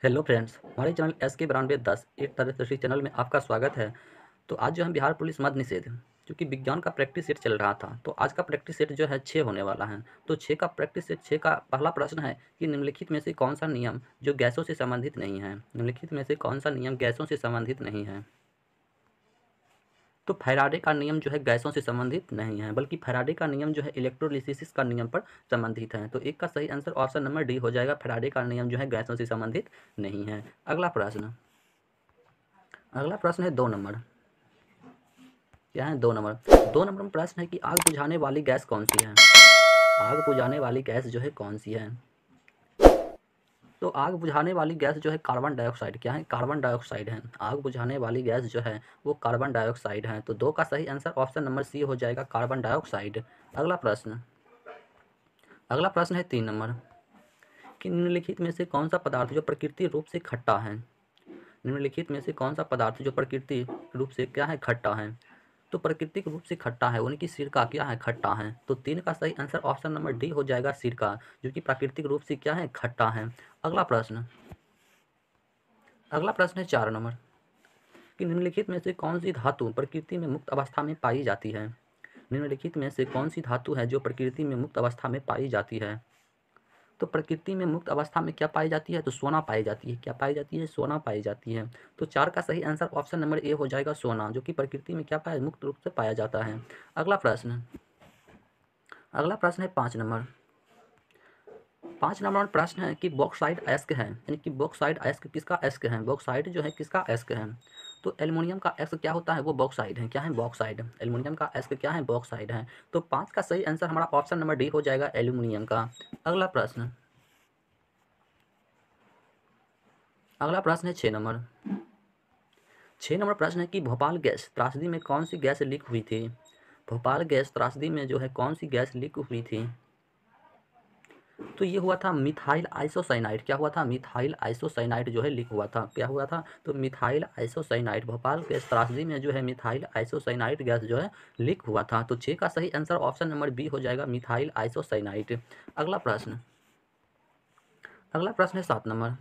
Hello friends, हमारे channel SK9210 एक तरह चैनल में आपका स्वागत है। तो आज जो हम बिहार पुलिस मद्य निषेध क्योंकि विज्ञान का प्रैक्टिस सेट चल रहा था, तो आज का प्रैक्टिस सेट जो है 6 होने वाला है। तो 6 का प्रैक्टिस सेट 6 का पहला प्रश्न है कि निम्नलिखित में से कौन सा नियम जो गैसों से संबंधित नहीं है। निम्नलिखित में से कौन सा नियम गैसों से संबंधित नहीं है। तो फैराडे का नियम जो है गैसों से संबंधित नहीं है, बल्कि फैराडे का नियम जो है इलेक्ट्रोलिसिस का नियम पर संबंधित है। तो एक का सही आंसर ऑप्शन नंबर डी हो जाएगा, फैराडे का नियम जो है गैसों से संबंधित नहीं है। अगला प्रश्न है 2 नंबर। क्या है 2 नंबर? 2 नंबर में प्रश्न है कि आग बुझाने वाली गैस कौन सी है। आग बुझाने वाली गैस जो है कौन सी है। तो आग बुझाने वाली गैस जो है कार्बन डाइऑक्साइड। क्या है? कार्बन डाइऑक्साइड है। आग बुझाने वाली गैस जो है वो कार्बन डाइऑक्साइड है। तो 2 का सही आंसर ऑप्शन नंबर सी हो जाएगा, कार्बन डाइऑक्साइड। अगला प्रश्न है 3 नंबर कि निम्नलिखित में से कौन सा पदार्थ जो प्रकृति रूप से खट्टा है। निम्नलिखित में से कौन सा पदार्थ जो प्रकृति रूप से क्या है, खट्टा है। तो प्राकृतिक रूप से खट्टा है, उनकी सिरका क्या है, खट्टा है। तो 3 का सही आंसर ऑप्शन नंबर डी हो जाएगा, सिरका, जो कि प्राकृतिक रूप से क्या है, खट्टा है। अगला प्रश्न है 4 नंबर कि निम्नलिखित में से कौन सी धातु प्रकृति में मुक्त अवस्था में पाई जाती है। निम्नलिखित में से कौन सी धातु है जो प्रकृति में मुक्त अवस्था में पाई जाती है। तो प्रकृति में मुक्त अवस्था में क्या पाई जाती है, तो सोना पाई जाती है। क्या पाई जाती है, सोना पाई जाती है। तो 4 का सही आंसर ऑप्शन नंबर ए हो जाएगा, सोना, जो कि प्रकृति में क्या पाया, मुक्त रूप से पाया जाता है। अगला प्रश्न है 5 नंबर। 5 नंबर प्रश्न है कि बॉक्साइट अयस्क है, यानी कि बॉक्साइट अयस्क किसका अयस्क है। बॉक्साइट जो है किसका अयस्क है। तो एल्युमिनियम का अयस्क क्या होता है, वो बॉक्साइड है। क्या है, बॉक्साइड। एल्युमिनियम का अयस्क क्या है, बॉक्साइड है। तो 5 का सही आंसर हमारा ऑप्शन नंबर डी हो जाएगा, एल्युमिनियम का। अगला प्रश्न है 6 नंबर। 6 नंबर प्रश्न है कि भोपाल गैस त्रासदी में कौन सी गैस लीक हुई थी। भोपाल गैस त्रासदी में जो है कौन सी गैस लीक हुई थी। तो ये हुआ था मिथाइल आइसोसाइनाइड। क्या हुआ था, मिथाइल आइसोसाइनाइड जो है लीक हुआ था। क्या हुआ था, तो मिथाइल आइसोसाइनाइड। भोपाल गैस त्रासदी में जो है मिथाइल आइसोसाइनाइड गैस जो है लीक हुआ था। तो 6 का सही आंसर ऑप्शन नंबर बी हो जाएगा, मिथाइल आइसोसाइनाइड। अगला प्रश्न है 7 नंबर।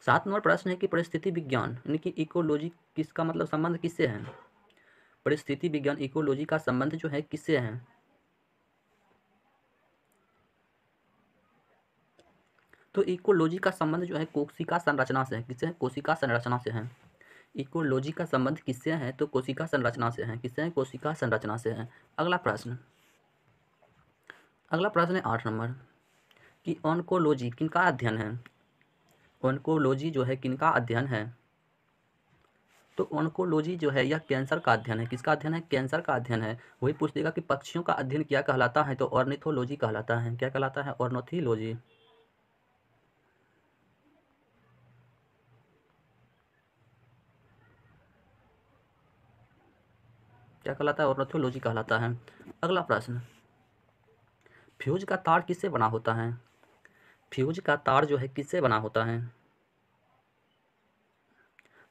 7 नंबर प्रश्न है कि परिस्थिति विज्ञान यानी कि इकोलॉजी किसका मतलब संबंध किससे है। परिस्थिति विज्ञान इकोलॉजी का संबंध जो है किससे है। तो इकोलॉजी का संबंध जो है कोशिका संरचना से है। किससे है, कोशिका संरचना से है। इकोलॉजी का संबंध किससे है, तो कोशिका संरचना से है। किससे है, कोशिका संरचना से है। अगला प्रश्न है 8 नंबर कि ऑन्कोलॉजी किनका अध्ययन है। ऑन्कोलॉजी जो है किनका अध्ययन है। तो ऑन्कोलॉजी जो है यह कैंसर का अध्ययन है। किसका अध्ययन है, कैंसर का अध्ययन है। वही पूछ देगा कि पक्षियों का अध्ययन क्या कहलाता है, तो ऑर्निथोलॉजी कहलाता है। क्या कहलाता है, ऑर्निथोलॉजी। क्या कहलाता है, ऑर्निथोलॉजी कहलाता है। अगला प्रश्न, फ्यूज का तार किससे बना होता है। फ्यूज का तार जो है किससे बना होता है।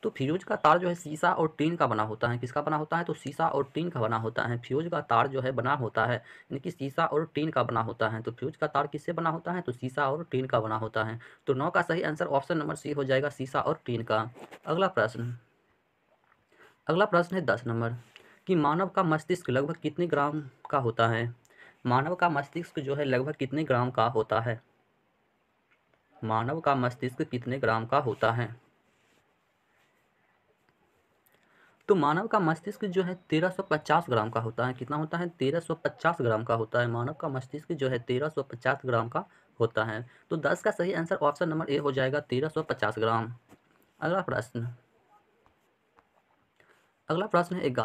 तो फ्यूज का तार जो है शीशा और टीन का बना होता है। किसका बना होता है, तो शीशा और टीन का बना होता है। फ्यूज का तार जो है बना होता है यानी कि शीशा और टीन का बना होता है। तो फ्यूज का तार किससे बना होता है, तो शीशा और टीन का बना होता है। तो 9 का सही आंसर ऑप्शन नंबर सी हो जाएगा, शीशा और टीन का। अगला प्रश्न है 10 नंबर कि मानव का मस्तिष्क लगभग कितने ग्राम का होता है। मानव का मस्तिष्क जो है लगभग कितने ग्राम का होता है। मानव का मस्तिष्क कितने ग्राम का होता है। तो मानव का मस्तिष्क जो है 1350 ग्राम का होता है। कितना होता है, 1350 ग्राम का होता है। मानव का मस्तिष्क जो है 1350 ग्राम का होता है। तो 10 का सही आंसर ऑप्शन नंबर ए हो जाएगा, 1350 ग्राम। अगला प्रश्न है 11।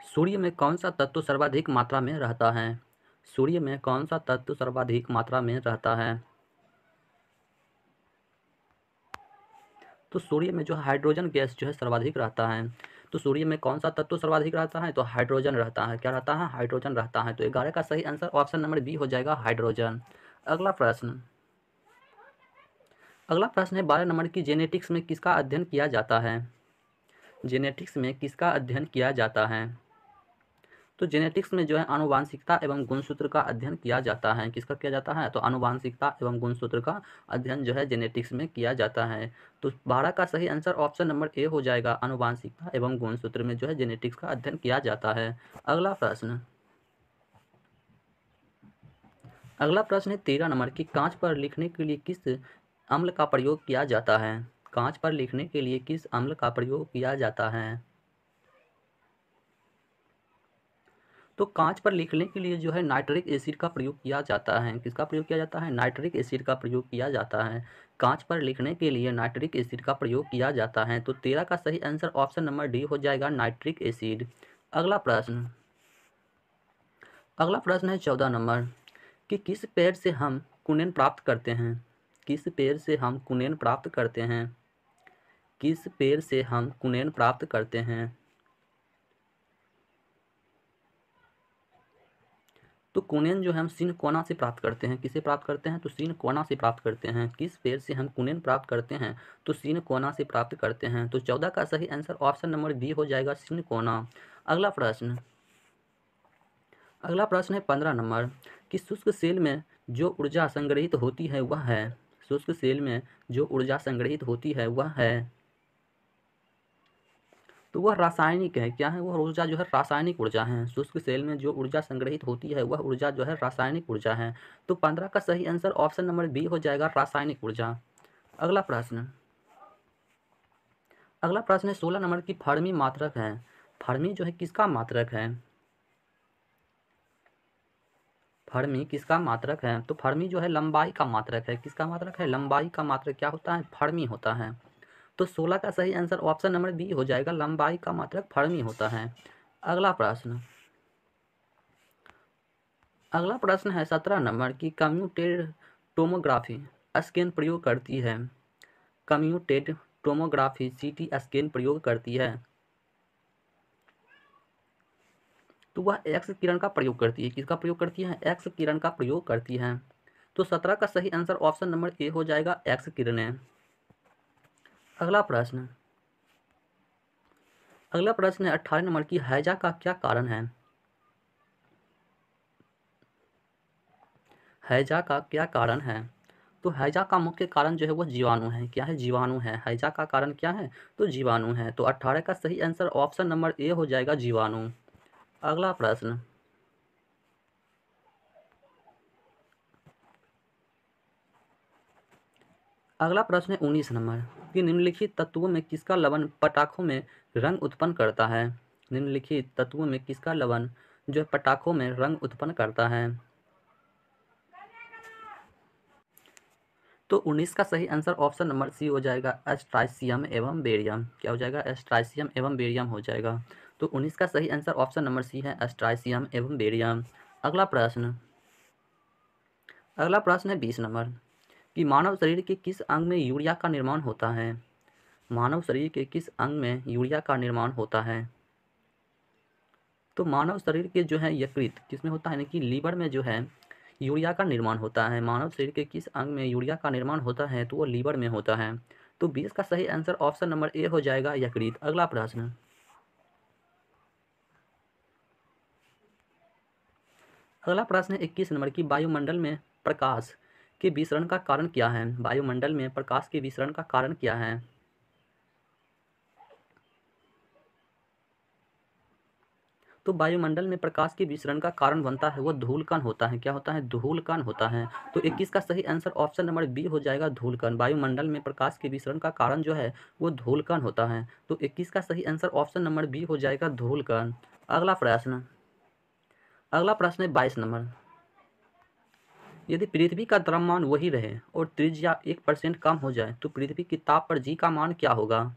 सूर्य में कौन सा तत्व सर्वाधिक मात्रा में रहता है। सूर्य में कौन सा तत्व सर्वाधिक मात्रा में रहता है। तो सूर्य में जो हाइड्रोजन गैस जो है सर्वाधिक रहता है। तो सूर्य में कौन सा तत्व सर्वाधिक रहता है, तो हाइड्रोजन रहता है। क्या रहता है, हाइड्रोजन रहता है। तो 11 का सही आंसर ऑप्शन नंबर बी हो जाएगा, हाइड्रोजन। अगला प्रश्न है 12 नंबर की जेनेटिक्स में किसका अध्ययन किया जाता है। जेनेटिक्स में किसका अध्ययन किया जाता है। तो जेनेटिक्स में जो है आनुवांशिकता एवं गुणसूत्र का अध्ययन किया जाता है। किसका किया जाता है? तो आनुवांशिकता एवं गुणसूत्र का अध्ययन जो है जेनेटिक्स में किया जाता है। तो 12 का सही आंसर ऑप्शन नंबर ए हो जाएगा, आनुवांशिकता एवं गुणसूत्र में जो है जेनेटिक्स का अध्ययन किया जाता है। अगला प्रश्न है 13 नंबर की कांच पर लिखने के लिए किस अम्ल का प्रयोग किया जाता है? कांच पर लिखने के लिए किस अम्ल का प्रयोग किया जाता है? तो कांच पर लिखने के लिए जो है नाइट्रिक एसिड का प्रयोग किया जाता है। किसका प्रयोग किया जाता है? नाइट्रिक एसिड का प्रयोग किया जाता है। कांच पर लिखने के लिए नाइट्रिक एसिड का प्रयोग किया जाता है। तो 13 का सही आंसर ऑप्शन नंबर डी हो जाएगा, नाइट्रिक एसिड। अगला प्रश्न है 14 नंबर कि किस पेड़ से हम कुनेन प्राप्त करते हैं? किस पेड़ से हम कुनेन प्राप्त करते हैं? किस पेड़ से हम कुनेन प्राप्त करते हैं? तो कुनेन जो है हम सिनकोना से प्राप्त करते हैं। किसे प्राप्त करते हैं? तो सिनकोना से प्राप्त करते हैं। किस पेड़ से हम कुनेन प्राप्त करते हैं? तो सिनकोना से प्राप्त करते हैं। तो 14 का सही आंसर ऑप्शन नंबर बी हो जाएगा, सिनकोना। अगला प्रश्न है 15 नंबर कि शुष्क सेल में जो ऊर्जा संग्रहित होती है वह है। शुष्क सेल में जो ऊर्जा संग्रहित होती है वह है, तो वह रासायनिक है। क्या है? वह ऊर्जा जो है रासायनिक ऊर्जा है। शुष्क सेल में जो ऊर्जा संग्रहित होती है वह ऊर्जा जो है रासायनिक ऊर्जा है। तो 15 का सही आंसर ऑप्शन नंबर बी हो जाएगा, रासायनिक ऊर्जा। अगला प्रश्न है 16 नंबर की फर्मी मात्रक है। फर्मी जो है किसका मात्रक है? फर्मी किसका मात्रक है? तो फर्मी जो है लंबाई का मात्रक है। किसका मात्रक है? लंबाई का मात्रक क्या होता है? फर्मी होता है। तो 16 का सही आंसर ऑप्शन नंबर बी हो जाएगा, लंबाई का मात्रक फर्मी होता है। अगला प्रश्न है 17 नंबर की कम्प्यूटेड टोमोग्राफी स्कैन प्रयोग करती है। कम्प्यूटेड टोमोग्राफी सीटी स्कैन प्रयोग करती है, तो वह एक्स किरण का प्रयोग करती है। किसका प्रयोग करती है? एक्स किरण का प्रयोग करती है। तो 17 का सही आंसर ऑप्शन नंबर ए हो जाएगा, एक्स किरणें। अगला प्रश्न है 18 नंबर की हैजा का क्या कारण है? हैजा का क्या कारण है? तो हैजा का मुख्य कारण जो है वह जीवाणु है। क्या है? जीवाणु है। हैजा का कारण क्या है? तो जीवाणु है। तो 18 का सही आंसर ऑप्शन नंबर ए हो जाएगा, जीवाणु। अगला प्रश्न है 19 नंबर कि निम्नलिखित तत्वों में किसका लवण पटाखों में रंग उत्पन्न करता है? निम्नलिखित तत्वों में किसका लवण जो है पटाखों में रंग उत्पन्न करता है? तो 19 का सही आंसर ऑप्शन नंबर सी हो जाएगा, एस्ट्राइसियम एवं बेरियम। क्या हो जाएगा? एस्ट्राइसियम एवं बेरियम हो जाएगा। तो 19 का सही आंसर ऑप्शन नंबर सी है, एस्ट्राइसियम एवं बेरियम। अगला प्रश्न है 20 नंबर कि मानव शरीर के किस अंग में यूरिया का निर्माण होता है? मानव शरीर के किस अंग में यूरिया का निर्माण होता है? तो मानव शरीर के जो है यकृत किसमें होता है? यानी कि लीवर में जो है यूरिया का निर्माण होता है। मानव शरीर के किस अंग में यूरिया का निर्माण होता है? तो वो लीवर में होता है। तो 20 का सही आंसर ऑप्शन नंबर ए हो जाएगा, यकृत। अगला प्रश्न है 21 नंबर की वायुमंडल में प्रकाश के विसरण का कारण क्या है? वायुमंडल में प्रकाश के विसरण का कारण क्या है? तो वायुमंडल में प्रकाश के विसरण का कारण बनता है वो धूलकण होता है। क्या होता है? धूलकण होता है। तो 21 का सही आंसर ऑप्शन नंबर बी हो जाएगा, धूलकण। वायुमंडल में प्रकाश के विसरण का कारण जो है वो धूलकण होता है। तो 21 का सही आंसर ऑप्शन नंबर बी हो जाएगा, धूलकण। अगला प्रश्न है 22 नंबर, यदि पृथ्वी का द्रव्यमान वही रहे और त्रिज्या 1% कम हो जाए तो पृथ्वी की ताप पर जी का मान क्या होगा?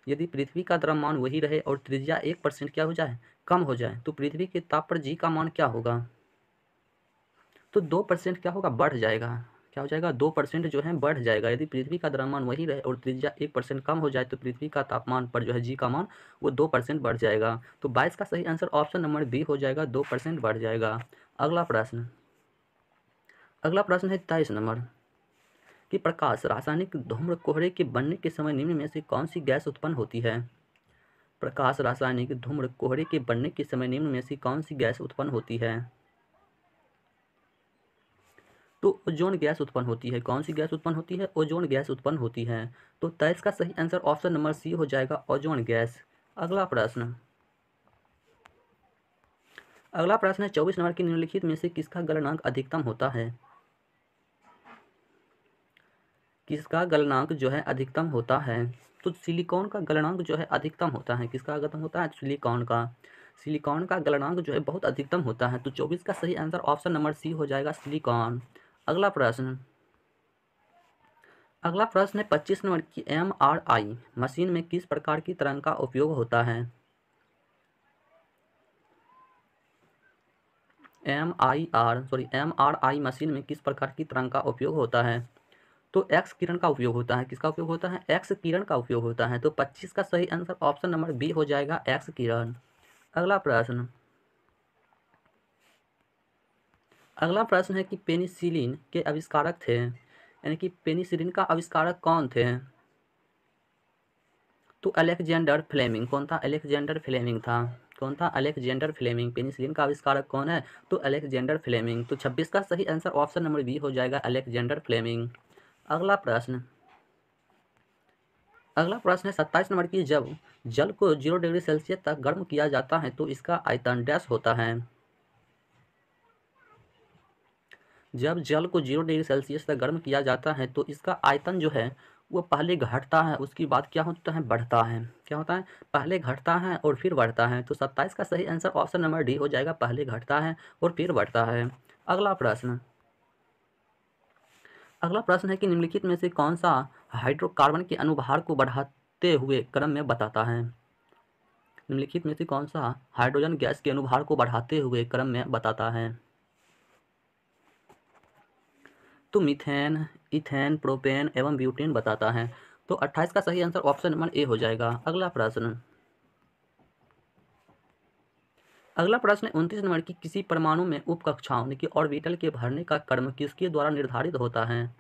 यदि पृथ्वी का द्रव्यमान वही रहे और त्रिज्या 1% क्या हो जाए? कम हो जाए, तो पृथ्वी के ताप पर जी का मान क्या होगा? तो 2% क्या होगा? बढ़ जाएगा। क्या हो जाएगा? 2% जो है बढ़ जाएगा। यदि पृथ्वी का द्रव्यमान वही रहे और त्रिज्या 1% कम हो जाए तो पृथ्वी का तापमान पर जो है जी का मान वो 2% बढ़ जाएगा। तो 22 का सही आंसर ऑप्शन नंबर बी हो जाएगा, 2% बढ़ जाएगा। अगला प्रश्न है 23 नंबर कि प्रकाश रासायनिक धूम्र कोहरे के बनने के समय निम्न में से कौन सी गैस उत्पन्न होती है? प्रकाश रासायनिक धूम्र कोहरे के बनने के समय निम्न में से कौन सी गैस उत्पन्न होती है? तो ओजोन गैस उत्पन्न होती है। कौन सी गैस उत्पन्न होती है? ओजोन गैस उत्पन्न होती है। तो 23 का सही आंसर ऑप्शन नंबर सी हो जाएगा, ओजोन गैस। अगला प्रश्न है 24 नंबर की, निम्नलिखित में से किसका गलनांक अधिकतम होता है? किसका गलनांक जो है अधिकतम होता है? तो सिलिकॉन का गलनांक जो है अधिकतम होता है। किसका अधिकतम होता है? सिलिकॉन का गलनांक जो है बहुत अधिकतम होता है। तो 24 का सही आंसर ऑप्शन नंबर सी हो जाएगा, सिलिकॉन। अगला प्रश्न है 25 नंबर की, MRI मशीन में किस प्रकार की तरंग का उपयोग होता है? MRI मशीन में किस प्रकार की तरंग का उपयोग होता है? तो एक्स किरण का उपयोग होता है। किसका उपयोग होता है? एक्स किरण का उपयोग होता है। तो 25 का सही आंसर ऑप्शन नंबर बी हो जाएगा, एक्स किरण। अगला प्रश्न है कि पेनिसिलिन के आविष्कारक थे, यानी कि पेनिसिलिन का आविष्कारक कौन थे? तो अलेक्जेंडर फ्लेमिंग। कौन था? अलेक्जेंडर फ्लेमिंग था। कौन था? Alexander Fleming. पेनिसिलिन का आविष्कारक कौन है? तो अलेक्जेंडर फ्लेमिंग। तो 26 का सही आंसर ऑप्शन नंबर बी हो जाएगा, अलेक्जेंडर फ्लेमिंग। अगला प्रश्न है 27 नंबर की, जब जल को 0 डिग्री सेल्सियस तक गर्म किया जाता है तो इसका आयतन डैश होता है। जब जल को 0 डिग्री सेल्सियस तक गर्म किया जाता है तो इसका आयतन जो है वो पहले घटता है, उसके बाद क्या होता है? बढ़ता है। क्या होता है? पहले घटता है और फिर बढ़ता है। तो 27 का सही आंसर ऑप्शन नंबर डी हो जाएगा, पहले घटता है और फिर बढ़ता है। अगला प्रश्न है कि निम्नलिखित में से कौन सा हाइड्रोकार्बन के अनुभार को बढ़ाते हुए क्रम में बताता है? निम्नलिखित में से कौन सा हाइड्रोजन गैस के अनुभार को बढ़ाते हुए क्रम में बताता है? तो मीथेन, इथेन, प्रोपेन एवं ब्यूटेन बताता है। तो 28 का सही आंसर ऑप्शन नंबर ए हो जाएगा। अगला प्रश्न है 29 नंबर की, किसी परमाणु में उप कक्षाओं की ऑर्बिटल के भरने का क्रम किसके द्वारा निर्धारित होता है?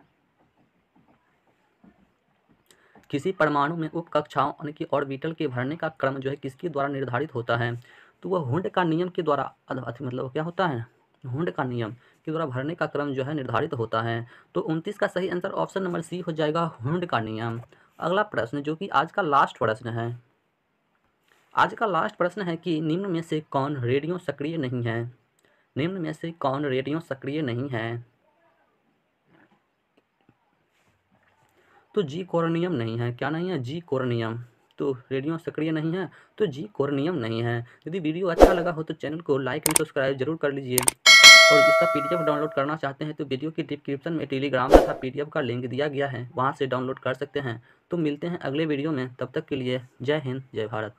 किसी परमाणु में उप कक्षाओं की ऑर्बिटल के भरने का क्रम जो है किसके द्वारा निर्धारित होता है? तो वह हुंड का नियम के द्वारा, मतलब क्या होता है? हुंड का नियम के द्वारा भरने का क्रम जो है निर्धारित होता है। तो 29 का सही आंसर ऑप्शन नंबर सी हो जाएगा, हुंड का नियम। अगला प्रश्न जो कि आज का लास्ट प्रश्न है कि निम्न में से कौन रेडियो सक्रिय नहीं है? निम्न में से कौन रेडियो सक्रिय नहीं है? तो जी कोर्नियम नहीं है। क्या नहीं है? जी कोर्नियम। तो रेडियो सक्रिय नहीं है, तो जी कोर्नियम नहीं है। यदि वीडियो अच्छा लगा हो तो चैनल को लाइक एंड सब्सक्राइब जरूर कर लीजिए, और इसका पीडीएफ डाउनलोड करना चाहते हैं तो वीडियो की डिस्क्रिप्शन में टेलीग्राम तथा पीडीएफ का लिंक दिया गया है, वहां से डाउनलोड कर सकते हैं। तो मिलते हैं अगले वीडियो में, तब तक के लिए जय हिंद, जय भारत।